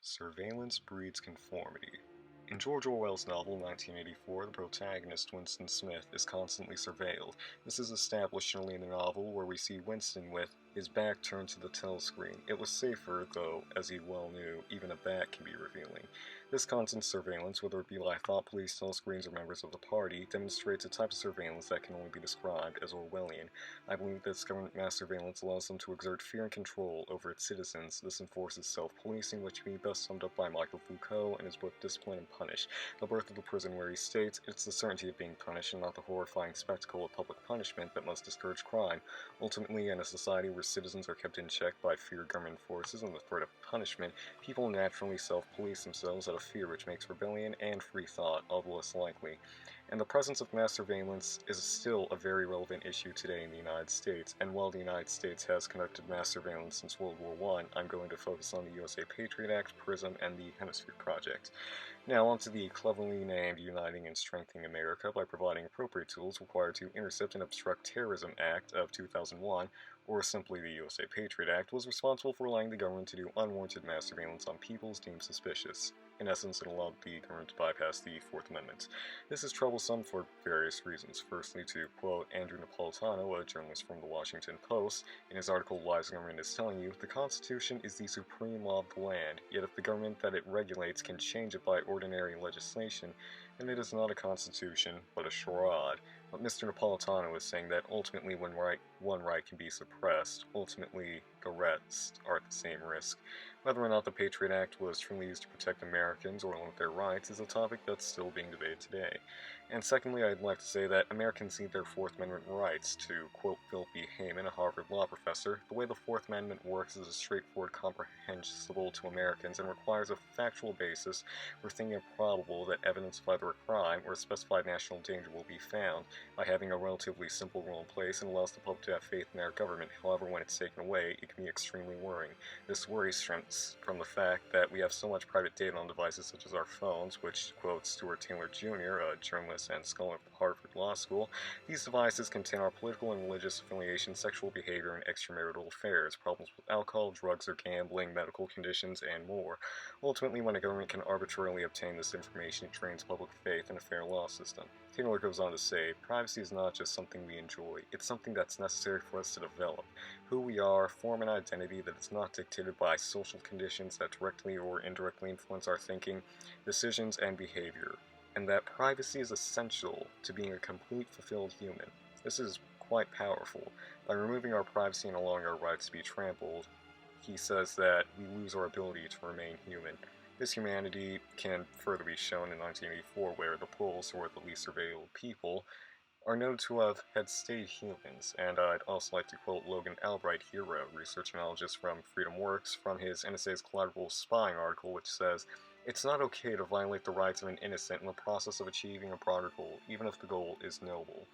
Surveillance breeds conformity. In George Orwell's novel 1984, the protagonist, Winston Smith, is constantly surveilled. This is established early in the novel, where we see Winston with his back turned to the telescreen. It was safer, though, as he well knew, even a bat can be revealing. This constant surveillance, whether it be by thought police, telescreens, or members of the party, demonstrates a type of surveillance that can only be described as Orwellian. I believe that government mass surveillance allows them to exert fear and control over its citizens. This enforces self-policing, which can be best summed up by Michael Foucault in his book Discipline and Punish, The Birth of the Prison, where he states, "It's the certainty of being punished and not the horrifying spectacle of public punishment that must discourage crime." Ultimately, in a society where citizens are kept in check by fear of government forces and the threat of punishment, people naturally self-police themselves out of fear, which makes rebellion and free thought all the less likely. And the presence of mass surveillance is still a very relevant issue today in the United States, and while the United States has conducted mass surveillance since World War I, I'm going to focus on the USA Patriot Act, PRISM, and the Hemisphere Project. Now onto the cleverly named Uniting and Strengthening America by providing appropriate tools required to intercept and obstruct terrorism Act of 2001, or simply the USA Patriot Act, was responsible for allowing the government to do unwarranted mass surveillance on peoples deemed suspicious. In essence, it allowed the government to bypass the Fourth Amendment. This is troublesome for various reasons. Firstly, to quote Andrew Napolitano, a journalist from the Washington Post, in his article Why the Government is Telling You, the Constitution is the supreme law of the land, yet if the government that it regulates can change it by ordinary legislation, then it is not a constitution, but a charade. But Mr. Napolitano is saying that ultimately when one right can be suppressed, ultimately the rest are at the same risk. Whether or not the Patriot Act was truly used to protect Americans or limit their rights is a topic that's still being debated today. And secondly, I'd like to say that Americans need their Fourth Amendment rights. To quote Philip B. Hayman, a Harvard law professor, the way the Fourth Amendment works is straightforward, comprehensible to Americans, and requires a factual basis for thinking it probable that evidence of either a crime or a specified national danger will be found. By having a relatively simple rule in place, and allows the public to have faith in their government. However, when it's taken away, it can be extremely worrying. This worry stems from the fact that we have so much private data on devices such as our phones, which, quote Stuart Taylor Jr., a journalist and scholar at Harvard Law School, these devices contain our political and religious affiliation, sexual behavior, and extramarital affairs, problems with alcohol, drugs or gambling, medical conditions, and more. Ultimately, when a government can arbitrarily obtain this information, it drains public faith in a fair law system. Taylor goes on to say, privacy is not just something we enjoy, it's something that's necessary for us to develop. Who we are, form an identity that is not dictated by social conditions that directly or indirectly influence our thinking, decisions, and behavior. And that privacy is essential to being a complete, fulfilled human. This is quite powerful. By removing our privacy and allowing our rights to be trampled, he says that we lose our ability to remain human. This humanity can further be shown in 1984, where the Poles, who are the least surveilled people, are known to have had stayed humans. And I'd also like to quote Logan Albright here, a research analyst from Freedom Works, from his NSA's Collateral Spying article, which says, "It's not okay to violate the rights of an innocent in the process of achieving a broader goal, even if the goal is noble."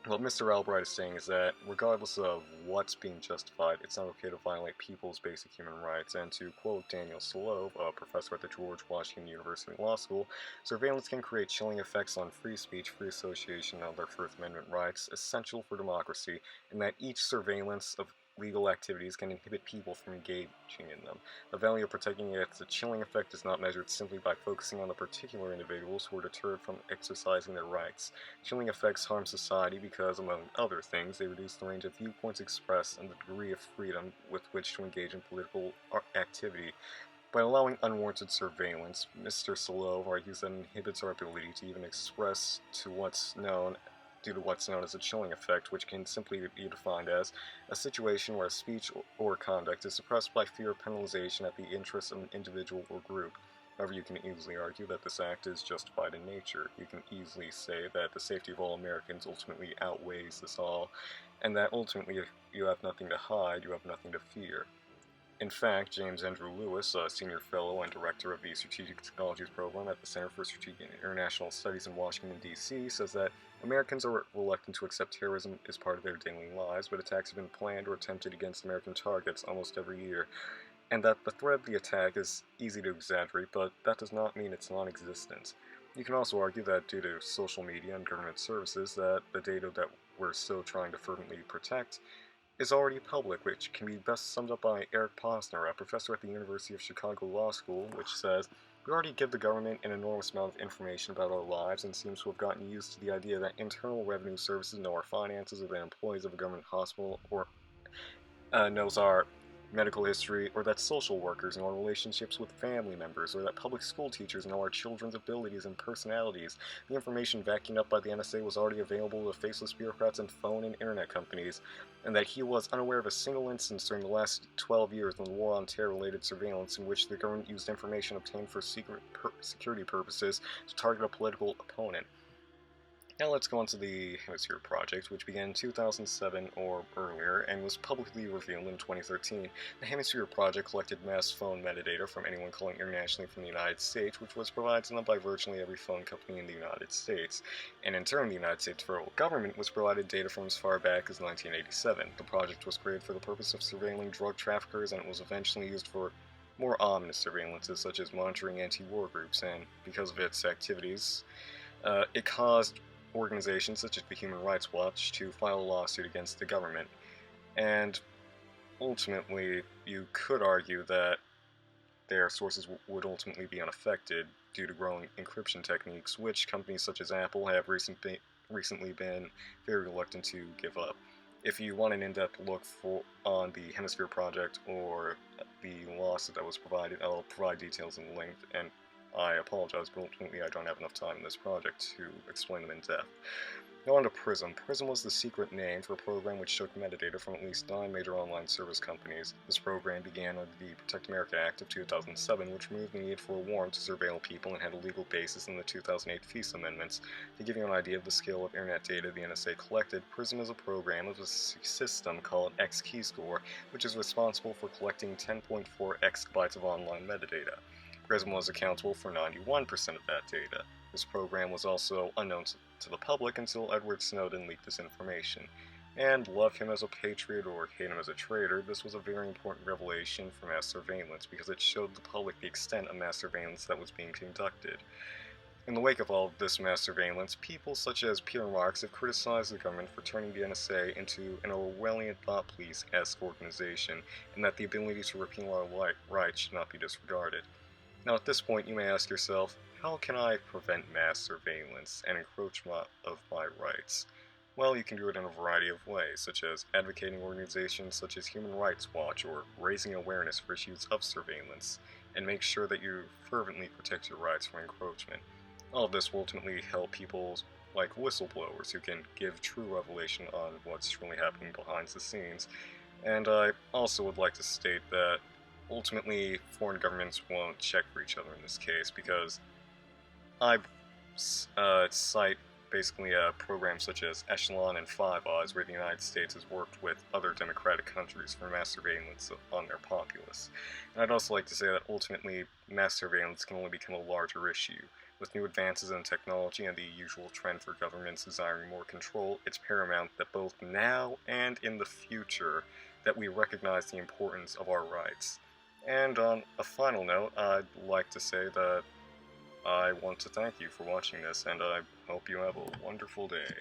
What Mr. Albright is saying is that, regardless of what's being justified, it's not okay to violate people's basic human rights. And to quote Daniel Solove, a professor at the George Washington University Law School, surveillance can create chilling effects on free speech, free association, and other First Amendment rights essential for democracy, and that each surveillance of legal activities can inhibit people from engaging in them. The value of protecting against the chilling effect is not measured simply by focusing on the particular individuals who are deterred from exercising their rights. Chilling effects harm society because, among other things, they reduce the range of viewpoints expressed and the degree of freedom with which to engage in political activity. By allowing unwarranted surveillance, Mr. Solove argues that it inhibits our ability to even express due to what's known as a chilling effect, which can simply be defined as a situation where speech or conduct is suppressed by fear of penalization at the interests of an individual or group. However, you can easily argue that this act is justified in nature. You can easily say that the safety of all Americans ultimately outweighs this all, and that ultimately if you have nothing to hide, you have nothing to fear. In fact, James Andrew Lewis, a senior fellow and director of the Strategic Technologies Program at the Center for Strategic and International Studies in Washington, D.C., says that Americans are reluctant to accept terrorism as part of their daily lives, but attacks have been planned or attempted against American targets almost every year, and that the threat of the attack is easy to exaggerate, but that does not mean it's non-existent. You can also argue that due to social media and government services, that the data that we're still trying to fervently protect is already public, which can be best summed up by Eric Posner, a professor at the University of Chicago Law School, which says, "We already give the government an enormous amount of information about our lives and seems to have gotten used to the idea that Internal Revenue Services know our finances or that employees of a government hospital or knows our medical history, or that social workers know our relationships with family members, or that public school teachers know our children's abilities and personalities. The information vacuumed up by the NSA was already available to faceless bureaucrats and phone and internet companies, and that he was unaware of a single instance during the last 12 years when the War on Terror-related surveillance in which the government used information obtained for security purposes to target a political opponent." Now let's go on to the Hemisphere Project, which began in 2007 or earlier and was publicly revealed in 2013. The Hemisphere Project collected mass phone metadata from anyone calling internationally from the United States, which was provided to them by virtually every phone company in the United States. And in turn, the United States federal government was provided data from as far back as 1987. The project was created for the purpose of surveilling drug traffickers, and it was eventually used for more ominous surveillances, such as monitoring anti-war groups, and because of its activities, it caused organizations such as the Human Rights Watch to file a lawsuit against the government. And ultimately, you could argue that their sources would ultimately be unaffected due to growing encryption techniques, which companies such as Apple have recently been very reluctant to give up. If you want an in-depth look on the Hemisphere Project or the lawsuit that was provided, I'll provide details in the link, and I apologize, but ultimately I don't have enough time in this project to explain them in depth. Now on to PRISM. PRISM was the secret name for a program which took metadata from at least 9 major online service companies. This program began under the Protect America Act of 2007, which removed the need for a warrant to surveil people and had a legal basis in the 2008 FISA amendments. To give you an idea of the scale of internet data the NSA collected, PRISM is a program of a system called XKeyscore, which is responsible for collecting 10.4 exabytes of online metadata. PRISM was accountable for 91% of that data. This program was also unknown to the public until Edward Snowden leaked this information. And love him as a patriot or hate him as a traitor, this was a very important revelation for mass surveillance because it showed the public the extent of mass surveillance that was being conducted. In the wake of all of this mass surveillance, people such as Peter Marks have criticized the government for turning the NSA into an Orwellian thought police-esque organization, and that the ability to repeal our rights should not be disregarded. Now at this point you may ask yourself, how can I prevent mass surveillance and encroachment of my rights? Well, you can do it in a variety of ways, such as advocating organizations such as Human Rights Watch or raising awareness for issues of surveillance, and make sure that you fervently protect your rights from encroachment. All of this will ultimately help people like whistleblowers who can give true revelation on what's really happening behind the scenes. And I also would like to state that ultimately foreign governments won't check for each other in this case, because I cite basically programs such as Echelon and Five Eyes, where the United States has worked with other democratic countries for mass surveillance on their populace. And I'd also like to say that ultimately mass surveillance can only become a larger issue. With new advances in technology and the usual trend for governments desiring more control, it's paramount that both now and in the future that we recognize the importance of our rights. And on a final note, I'd like to say that I want to thank you for watching this, and I hope you have a wonderful day.